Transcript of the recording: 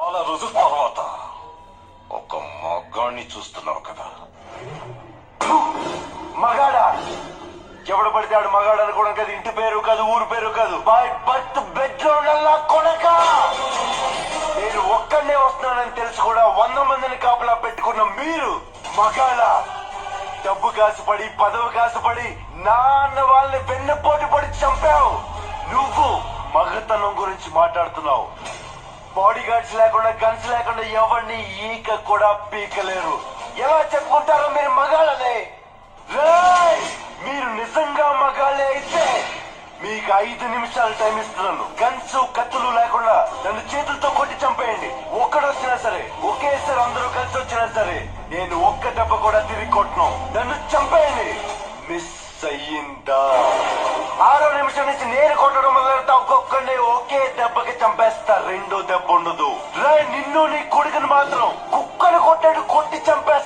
చాలా రోజుల తర్వాత ఒక మగాన్ని చూస్తున్నావు కదా. మగాడా? ఎవడు పడితే ఆడు మగాడు అనుకోవడం కాదు, ఇంటి పేరు కాదు, ఊరు పేరు కాదు, బై బర్త్ బెడ్ లో కొడక. నేను ఒక్కడనే వస్తున్నానని తెలుసు కూడా 100 మందిని కాపలా పెట్టుకున్న మీరు మగాళ్ళ? డబ్బు కాసుపడి, పదవి కాసుపడి నాన్న వాళ్ళని వెన్నపోటు పడి చంపావు. నువ్వు మగతనం గురించి మాట్లాడుతున్నావు. బాడీ గార్డ్స్ లేకుండా, గన్స్ లేకుండా ఎవరిని ఈక కూడా పీకలేరు. ఎలా చెప్పుకుంటారో మీరు మగాళ్ళనే? రేయ్, మీరు నిజంగా మగాళ్ళే అయితే మీకు 5 నిమిషాలు టైం ఇస్తున్నాను. గన్స్ కత్తులు లేకుండా నన్ను చేతులతో కొట్టి చంపేయండి. ఒక్కడొచ్చినా సరే, ఒకేసారి అందరూ కలిసి వచ్చినా సరే, నేను ఒక్క దెబ్బ కూడా తిరిగి కొట్టను. నన్ను చంపేయండి. మిస్ అయ్యిందా? 6వ నిమిషం నుంచి నేను కొట్టడం మొదలెడతా. ఒక్కొక్కడిని ఒకే దెబ్బకి చంపేస్తా. రెండో దెబ్బ ఉండదు. రే, నిన్ను నీ కొడుకుని మాత్రం కుక్కను కొట్టాడు కొట్టి చంపేస్తా.